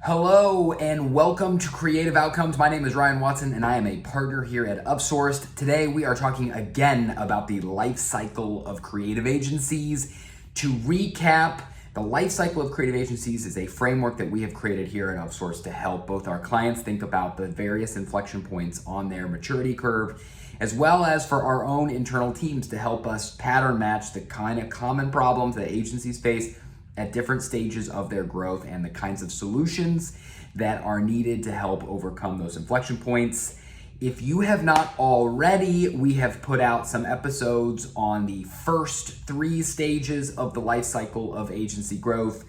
Hello and welcome to Creative Outcomes. My name is Ryan Watson and I am a partner here at Upsourced. Today we are talking again about the life cycle of creative agencies. To recap, the life cycle of creative agencies is a framework that we have created here at Upsourced to help both our clients think about the various inflection points on their maturity curve, as well as for our own internal teams to help us pattern match the kind of common problems that agencies face at different stages of their growth and the kinds of solutions that are needed to help overcome those inflection points. If you have not already, we have put out some episodes on the first 3 stages of the life cycle of agency growth.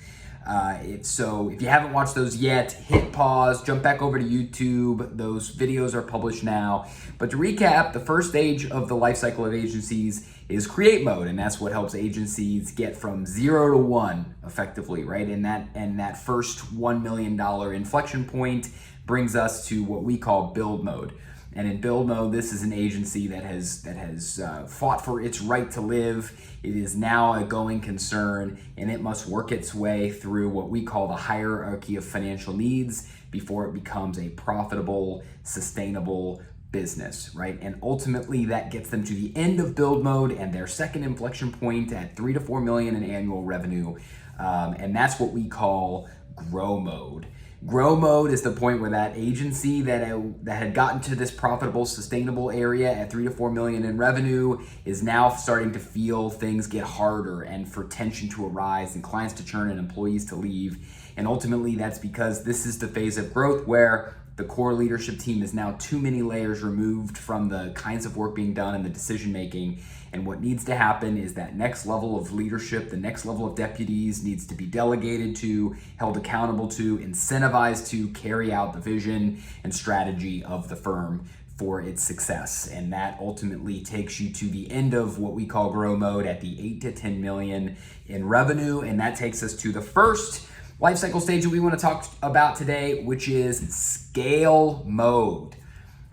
So if you haven't watched those yet, hit pause, jump back over to YouTube. Those videos are published now. But to recap, the first stage of the life cycle of agencies is create mode, and that's what helps agencies get from 0 to 1 effectively, right? And that first $1 million inflection point brings us to what we call build mode. And in build mode, this is an agency that has fought for its right to live. It is now a going concern, and it must work its way through what we call the hierarchy of financial needs before it becomes a profitable, sustainable business, right? And ultimately, that gets them to the end of build mode and their second inflection point at 3 to 4 million in annual revenue, and that's what we call grow mode. Grow mode is the point where that agency that had gotten to this profitable, sustainable area at 3 to 4 million in revenue is now starting to feel things get harder and for tension to arise and clients to churn and employees to leave. And ultimately, that's because this is the phase of growth where the core leadership team is now too many layers removed from the kinds of work being done and the decision making. And what needs to happen is that next level of leadership, the next level of deputies needs to be delegated to, held accountable to, incentivized to carry out the vision and strategy of the firm for its success. And that ultimately takes you to the end of what we call grow mode at the 8 to 10 million in revenue. And that takes us to the first life cycle stage that we want to talk about today, which is scale mode.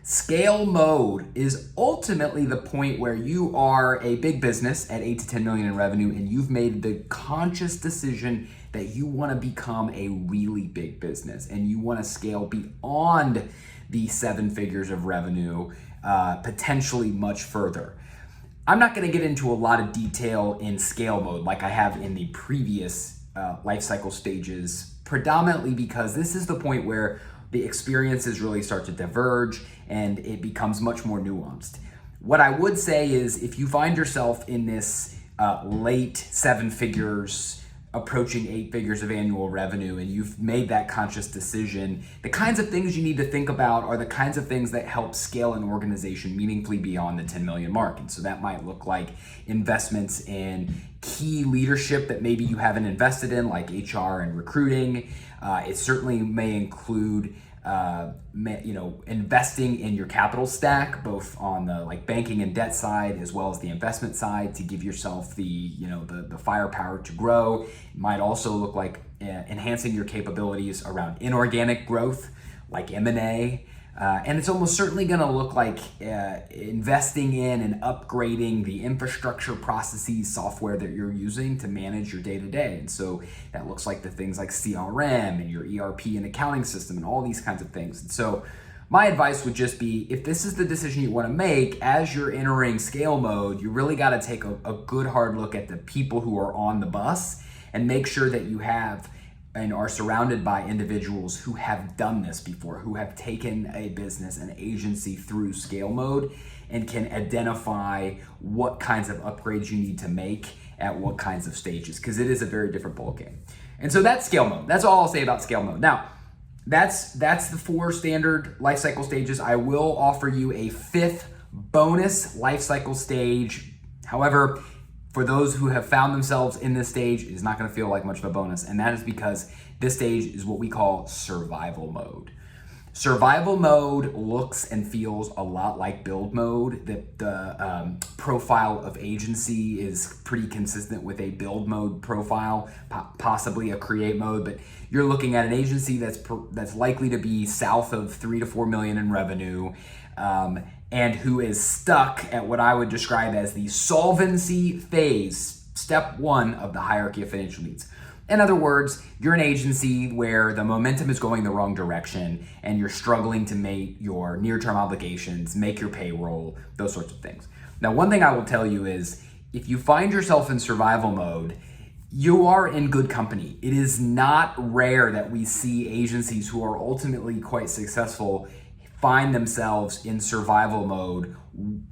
Scale mode is ultimately the point where you are a big business at 8 to 10 million in revenue and you've made the conscious decision that you want to become a really big business and you want to scale beyond the 7 figures of revenue, potentially much further. I'm not going to get into a lot of detail in scale mode like I have in the previous life cycle stages, predominantly because this is the point where the experiences really start to diverge and it becomes much more nuanced. What I would say is if you find yourself in this late 7 figures, approaching 8 figures of annual revenue, and you've made that conscious decision, the kinds of things you need to think about are the kinds of things that help scale an organization meaningfully beyond the 10 million mark. And so that might look like investments in key leadership that maybe you haven't invested in, like HR and recruiting. It certainly may include investing in your capital stack, both on the banking and debt side, as well as the investment side, to give yourself the firepower to grow. It might also look like enhancing your capabilities around inorganic growth, like M&A. And it's almost certainly going to look like investing in and upgrading the infrastructure, processes, software that you're using to manage your day-to-day. And so that looks like the things like CRM and your ERP and accounting system and all these kinds of things. And so my advice would just be, if this is the decision you want to make as you're entering scale mode, you really got to take a good hard look at the people who are on the bus and make sure that you have and are surrounded by individuals who have done this before, who have taken a business, an agency through scale mode and can identify what kinds of upgrades you need to make at what kinds of stages, because it is a very different ballgame. And so that's scale mode. That's all I'll say about scale mode. Now, that's the 4 standard life cycle stages. I will offer you a 5th bonus life cycle stage. However, for those who have found themselves in this stage, it is not going to feel like much of a bonus, and that is because this stage is what we call survival mode. Survival mode looks and feels a lot like build mode. The profile of agency is pretty consistent with a build mode profile, possibly a create mode, but you're looking at an agency that's likely to be south of 3 to 4 million in revenue, and who is stuck at what I would describe as the solvency phase, step 1 of the hierarchy of financial needs. In other words, you're an agency where the momentum is going the wrong direction and you're struggling to make your near-term obligations, make your payroll, those sorts of things. Now, one thing I will tell you is if you find yourself in survival mode, you are in good company. It is not rare that we see agencies who are ultimately quite successful find themselves in survival mode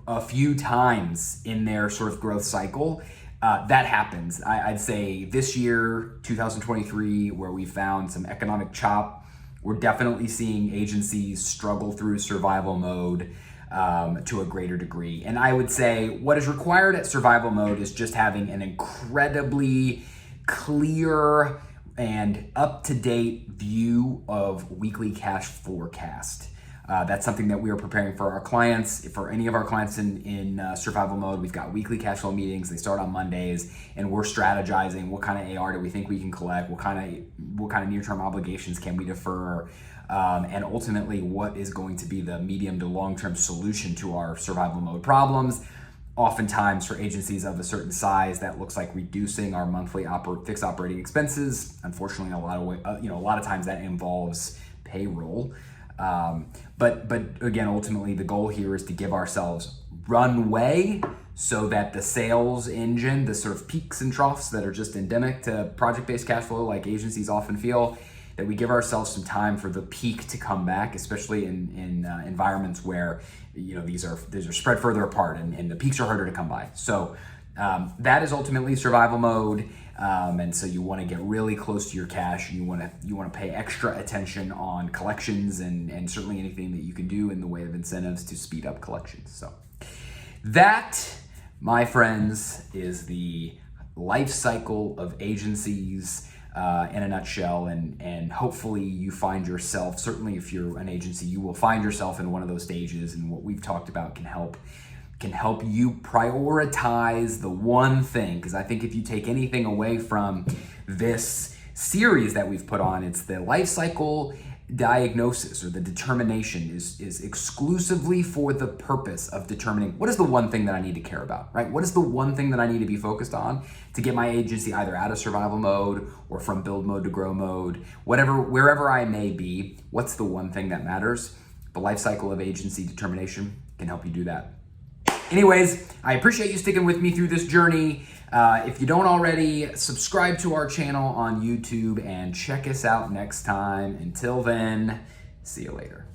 a few times in their sort of growth cycle. That happens. I'd say this year, 2023, where we found some economic chop, we're definitely seeing agencies struggle through survival mode to a greater degree. And I would say what is required at survival mode is just having an incredibly clear and up-to-date view of weekly cash forecast. That's something that we are preparing for our clients. For any of our clients in survival mode, we've got weekly cash flow meetings. They start on Mondays, and we're strategizing what kind of AR do we think we can collect, what kind of near-term obligations can we defer, and ultimately what is going to be the medium to long-term solution to our survival mode problems. Oftentimes, for agencies of a certain size, that looks like reducing our monthly fixed operating expenses. Unfortunately, a lot of times that involves payroll. But again, ultimately the goal here is to give ourselves runway so that the sales engine, the sort of peaks and troughs that are just endemic to project-based cash flow like agencies often feel, that we give ourselves some time for the peak to come back, especially in environments where these are spread further apart and the peaks are harder to come by. So that is ultimately survival mode. And so you want to get really close to your cash. You want to pay extra attention on collections and certainly anything that you can do in the way of incentives to speed up collections. So that, my friends, is the life cycle of agencies in a nutshell. And hopefully you find yourself, certainly if you're an agency, you will find yourself in one of those stages, and what we've talked about can help you prioritize the one thing. Because I think if you take anything away from this series that we've put on, it's the life cycle diagnosis, or the determination is exclusively for the purpose of determining what is the one thing that I need to care about, right? What is the one thing that I need to be focused on to get my agency either out of survival mode or from build mode to grow mode, wherever I may be. What's the one thing that matters? The life cycle of agency determination can help you do that. Anyways, I appreciate you sticking with me through this journey. If you don't already, subscribe to our channel on YouTube and check us out next time. Until then, see you later.